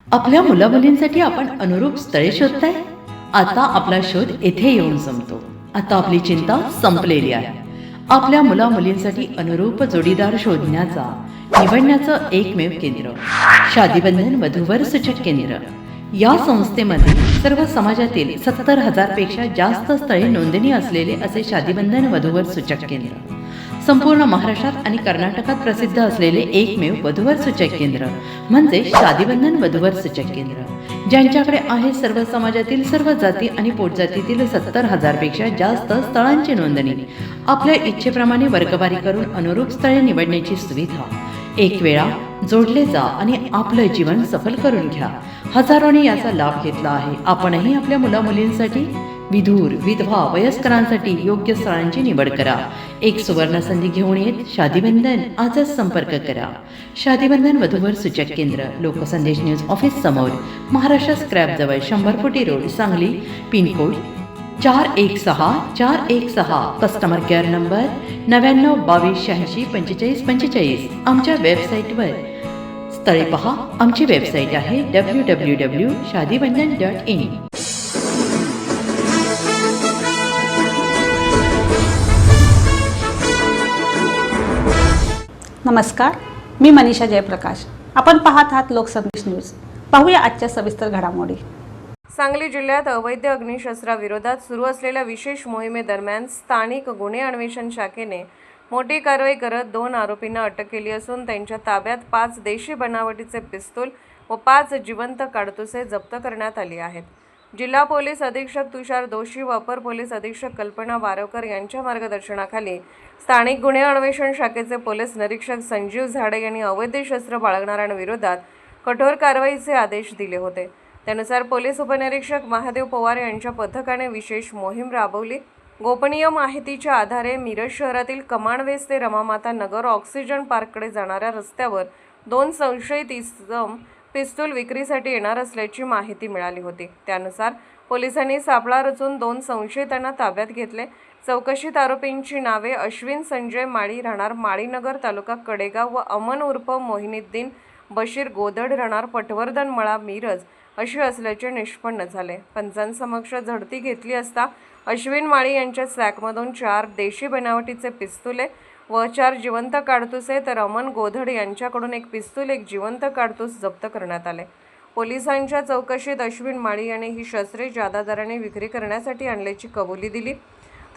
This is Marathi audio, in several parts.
आपल्या मुलामुलींसाठी आपण अनुरूप स्थळे शोधताय? आता आपला शोध येथे येऊन संपतो. आता आपली चिंता संपलेली आहे. आपल्या मुलामुलींसाठी अनुरूप जोडीदार शोधण्याचा निवडण्याचं एकमेव केंद्र शादीबंधन वधूवर सूचक केंद्र. या संस्थेमध्ये सर्व समाजातील 70,000 पेक्षा जास्त स्थळे नोंदणी असलेले असे शादीबंधन वधूवर सूचक केंद्र. संपूर्ण महाराष्ट्रात आणि कर्नाटकात प्रसिद्ध असलेले एकमेव वधूवर सूचक केंद्र म्हणजे शादीबंधन वधूवर सूचक केंद्र, ज्यांच्याकडे आहे सर्व समाजातील सर्व जाती आणि पोटजातीतील 70,000 पेक्षा जास्त स्थळांची नोंदणी. आपल्या इच्छेप्रमाणे वर्गवारी करून अनुरूप स्थळे निवडण्याची सुविधा. एक वेळा जोडले जा आणि आपलं जीवन सफल करून घ्या. हजारोंनी याचा लाभ घेतला आहे. आपणही आपल्या मुलामुलींसाठी, विधूर, विधवा, वयस्करांसाठी योग्य स्थळांची निवड करा. एक सुवर्ण संधी घेऊन येत शादीबंधन. आजच संपर्क करा. शादीबंधन वधूवर सूचक केंद्र, लोकसंदेश न्यूज ऑफिस समोर, महाराष्ट्र स्क्रॅप जवळ, 100 फुटी road, Sangli. Pincode 416 customer care number 9922864545. आमच्या वेबसाईटवर स्थळे पहा. आमची वेबसाईट आहे www.shadibandhan.in. नमस्कार, मी मनीषा जयप्रकाश. आपण पाहत आहात लोकसंदेश न्यूज. पाहूया आजच्या सविस्तर घडामोडी. सांगली जिल्ह्यात अवैध अग्निशस्त्राविरोधात सुरू असलेल्या विशेष मोहिमेदरम्यान स्थानिक गुन्हे अन्वेषण शाखेने मोठी कारवाई करत 2 आरोपींना अटक केली असून त्यांच्या ताब्यात 5 देशी बनावटीचे पिस्तूल व 5 जिवंत काडतुसे जप्त करण्यात आली आहेत. जिल्हा पोलीस अधीक्षक तुषार दोशी व अपर पोलीस अधीक्षक कल्पना बारवकर यांच्या मार्गदर्शनाखाली स्थानिक गुन्हे अन्वेषण शाखेचे पोलीस निरीक्षक संजीव झाडे यांनी अवैध शस्त्र बाळगणाऱ्यांविरोधात कठोर कारवाईचे आदेश दिले होते. त्यानुसार पोलीस उपनिरीक्षक महादेव पवार यांच्या पथकाने विशेष मोहीम राबवली. गोपनीय माहितीच्या आधारे मिरज शहरातील कमाणवेस ते रमामाता नगर ऑक्सिजन पार्ककडे जाणाऱ्या रस्त्यावर 2 संशयित इसम पिस्तूल विक्रीसाठी येणार असल्याची माहिती मिळाली होती. त्यानुसार पोलिसांनी सापळा रचून 2 संशयितांना ताब्यात घेतले. चौकशीत आरोपींची नावे अश्विन संजय माळी राहणार माळीनगर तालुका कडेगाव व अमन उर्फ मोहिनुद्दीन बशीर गोदड राहणार पटवर्धन मळा मिरज अशी असल्याचे निष्पन्न झाले. पंचांसमक्ष झडती घेतली असता अश्विन माळी यांच्या सॅकमधून 4 देशी बनावटीचे पिस्तुले व 4 जिवंत काडतुसे तर अमन गोधड यांच्याकडून 1 पिस्तूल 1 जिवंत काडतूस जप्त करण्यात आले. पोलिसांच्या चौकशीत अश्विन माळी यांनी ही शस्त्रे जादा दराने विक्री करण्यासाठी आणल्याची कबुली दिली.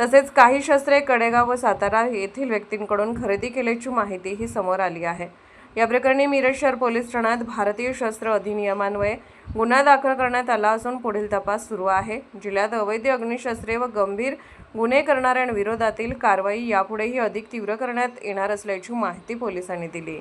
तसेच काही शस्त्रे कडेगाव व सातारा येथील व्यक्तींकडून खरेदी केल्याची माहितीही समोर आली आहे. या प्रकरणी मिरज शहर पोलीस ठाण्यात भारतीय शस्त्र अधिनियमान्वये गुन्हा दाखल करण्यात आला असून पुढील तपास सुरू आहे. जिल्ह्यात अवैध अग्निशस्त्रे व गंभीर गुन्हे करणाऱ्यांविरोधातील कारवाई यापुढेही अधिक तीव्र करण्यात येणार असल्याची माहिती पोलिसांनी दिली.